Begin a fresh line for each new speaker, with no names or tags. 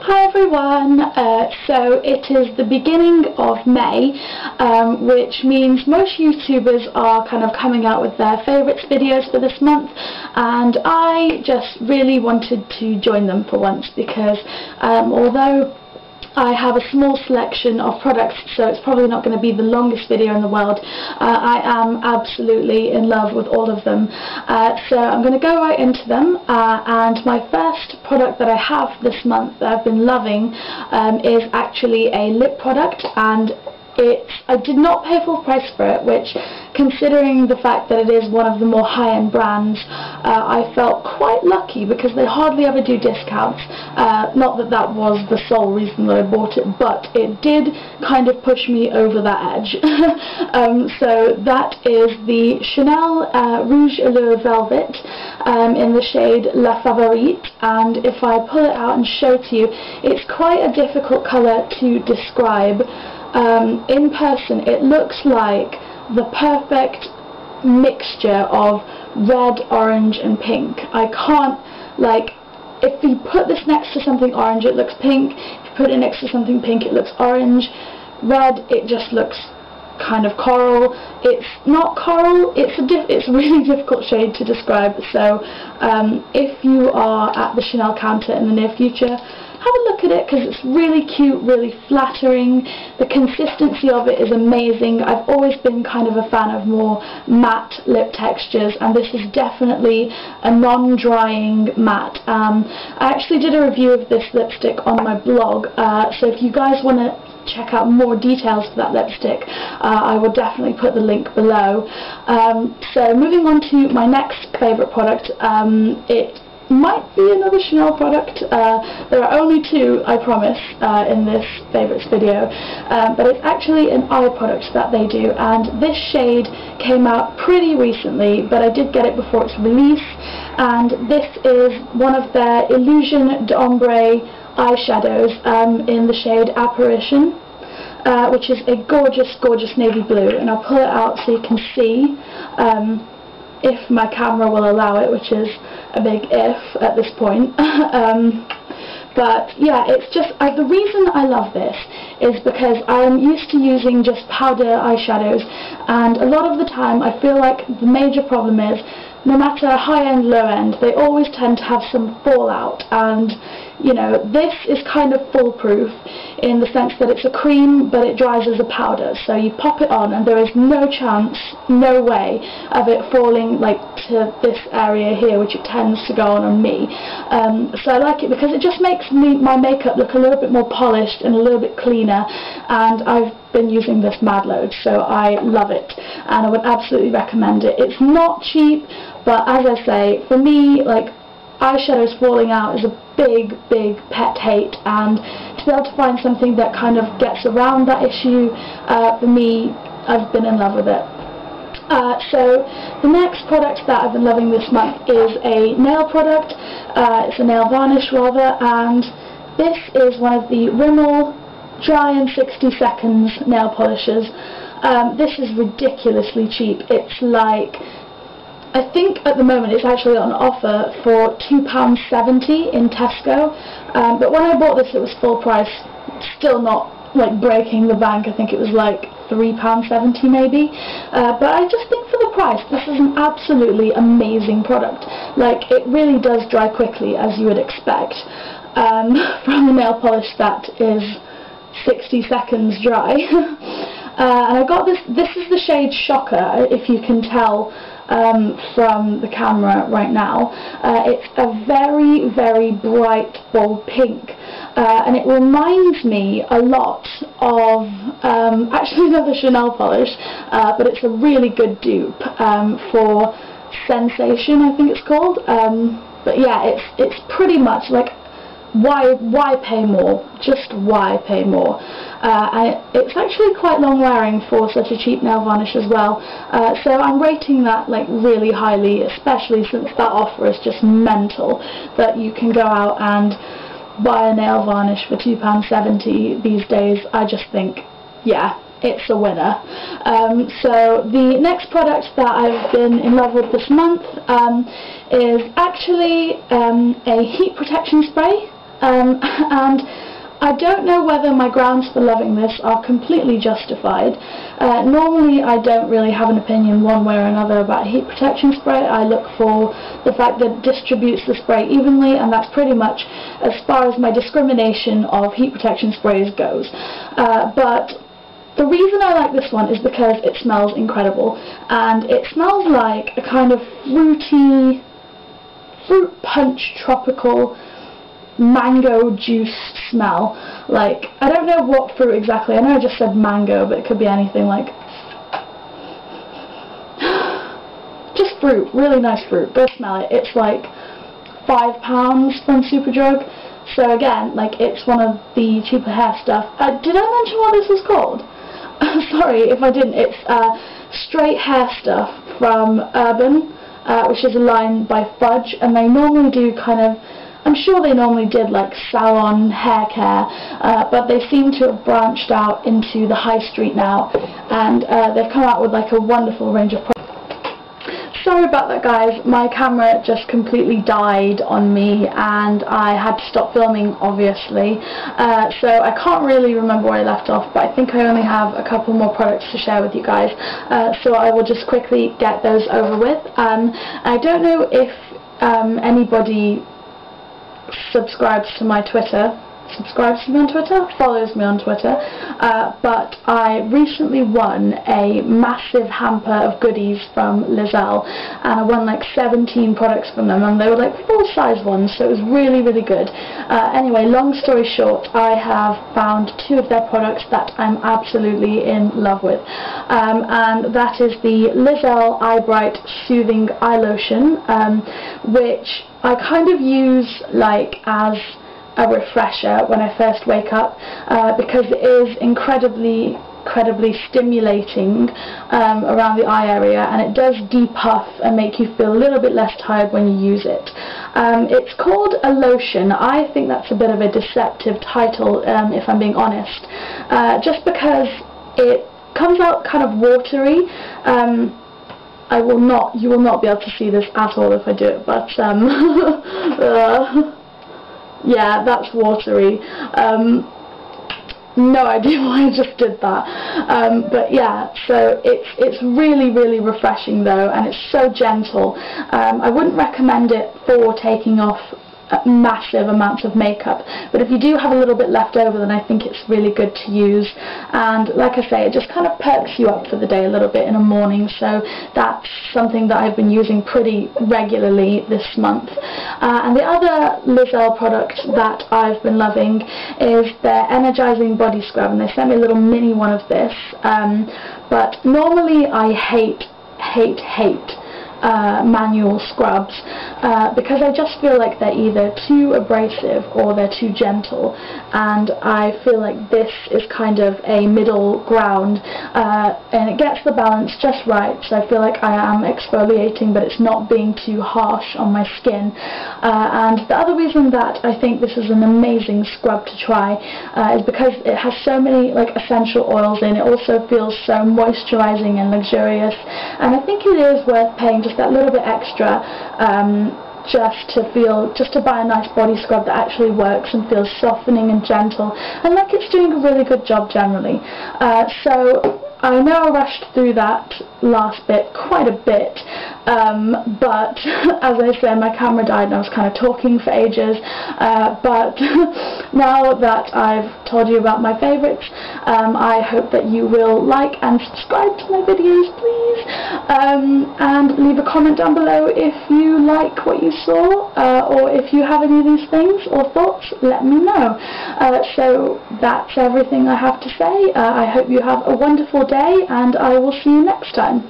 Hi everyone, so it is the beginning of May, which means most YouTubers are kind of coming out with their favourites videos for this month, and I just really wanted to join them for once because although I have a small selection of products, so it's probably not going to be the longest video in the world. I am absolutely in love with all of them. So I'm going to go right into them, and my first product that I have this month that I've been loving is actually a lip product, and I did not pay full price for it, which, considering the fact that it is one of the more high-end brands, I felt quite lucky because they hardly ever do discounts. Not that that was the sole reason that I bought it, but it did kind of push me over that edge. So that is the Chanel Rouge Allure Velvet in the shade La Favorite, and if I pull it out and show it to you, it's quite a difficult colour to describe. In person it looks like the perfect mixture of red, orange and pink. I can't, like, if you put this next to something orange it looks pink, if you put it next to something pink it looks orange, red it just looks kind of coral. It's not coral, it's a really difficult shade to describe, so if you are at the Chanel counter in the near future, have a look at it because it's really cute, really flattering. The consistency of it is amazing. I've always been kind of a fan of more matte lip textures, and this is definitely a non-drying matte. I actually did a review of this lipstick on my blog, so if you guys want to check out more details for that lipstick, I will definitely put the link below. So moving on to my next favourite product, it might be another Chanel product. There are only two, I promise, in this favourites video, but it's actually an eye product that they do, and this shade came out pretty recently, but I did get it before its release, and this is one of their Illusion d'Ombre eyeshadows in the shade Apparition, which is a gorgeous, gorgeous navy blue, and I'll pull it out so you can see if my camera will allow it, which is a big if at this point. But yeah, it's just, the reason I love this is because I'm used to using just powder eyeshadows, and a lot of the time I feel like the major problem is no matter high-end, low-end, they always tend to have some fallout, and you know, this is kind of foolproof in the sense that it's a cream but it dries as a powder, so you pop it on and there is no chance, no way of it falling like to this area here, which it tends to go on me. So I like it because it just makes my makeup look a little bit more polished and a little bit cleaner, and I've been using this mad load, so I love it and I would absolutely recommend it. It's not cheap, but as I say, for me, like, eyeshadows falling out is a big, big pet hate, and to be able to find something that kind of gets around that issue, for me, I've been in love with it. So the next product that I've been loving this month is a nail product. It's a nail varnish rather, and this is one of the Rimmel Dry in 60 Seconds nail polishes. This is ridiculously cheap. It's like, I think at the moment it's actually on offer for £2.70 in Tesco, but when I bought this it was full price, still not like breaking the bank. I think it was like £3.70 maybe, but I just think for the price this is an absolutely amazing product. Like, it really does dry quickly, as you would expect from a nail polish that is 60 seconds dry. And I got this is the shade Shocker, if you can tell from the camera right now. It's a very, very bright, bold pink, and it reminds me a lot of actually another Chanel polish, but it's a really good dupe for Sensation, I think it's called. But yeah, it's pretty much like, why pay more? Just why pay more? And it's actually quite long wearing for such a cheap nail varnish as well, so I'm rating that like really highly, especially since that offer is just mental, that you can go out and buy a nail varnish for £2.70 these days. I just think, yeah, it's a winner. So the next product that I've been in love with this month is actually a heat protection spray. and I don't know whether my grounds for loving this are completely justified. Normally I don't really have an opinion one way or another about heat protection spray. I look for the fact that it distributes the spray evenly, and that's pretty much as far as my discrimination of heat protection sprays goes. But the reason I like this one is because it smells incredible, and it smells like a kind of fruit punch tropical mango juice smell. Like, I don't know what fruit exactly. I know I just said mango, but it could be anything, like just fruit, really nice fruit. Go smell it. It's like £5 from Superdrug. So again, like, it's one of the cheaper hair stuff. Did I mention what this was called? Sorry if I didn't. It's straight hair stuff from Urban, which is a line by Fudge, and they normally do kind of, I'm sure they normally did like salon hair care, but they seem to have branched out into the high street now, and they've come out with like a wonderful range of products. Sorry about that, guys, my camera just completely died on me and I had to stop filming, obviously, so I can't really remember where I left off, but I think I only have a couple more products to share with you guys, so I will just quickly get those over with. I don't know if anybody subscribes to me on Twitter, follows me on Twitter, but I recently won a massive hamper of goodies from Lizelle, and I won like 17 products from them, and they were like full-size ones, so it was really, really good. Anyway, long story short, I have found 2 of their products that I'm absolutely in love with, and that is the Lizelle Eye Bright Soothing Eye Lotion, which I kind of use like as a refresher when I first wake up, because it is incredibly stimulating around the eye area, and it does depuff and make you feel a little bit less tired when you use it. It's called a lotion. I think that's a bit of a deceptive title, if I'm being honest, just because it comes out kind of watery. You will not be able to see this at all if I do it, but yeah, that's watery. No idea why I just did that. But yeah, so it's really, really refreshing though, and it's so gentle. I wouldn't recommend it for taking off massive amounts of makeup, but if you do have a little bit left over, then I think it's really good to use, and like I say, it just kind of perks you up for the day a little bit in the morning, so that's something that I've been using pretty regularly this month. And the other Lizelle product that I've been loving is their Energizing Body Scrub, and they sent me a little mini one of this, but normally I hate manual scrubs, because I just feel like they're either too abrasive or they're too gentle, and I feel like this is kind of a middle ground, and it gets the balance just right, so I feel like I am exfoliating but it's not being too harsh on my skin. And the other reason that I think this is an amazing scrub to try is because it has so many like essential oils in. It also feels so moisturizing and luxurious, and I think it is worth paying just that little bit extra, just to buy a nice body scrub that actually works and feels softening and gentle, and like it's doing a really good job generally. So I know I rushed through that last bit quite a bit, but as I said, my camera died and I was kind of talking for ages, but now that I've told you about my favourites, I hope that you will like and subscribe to my videos, please, and leave a comment down below if you like what you saw, or if you have any of these things or thoughts, let me know. So that's everything I have to say. I hope you have a wonderful day, and I will see you next time.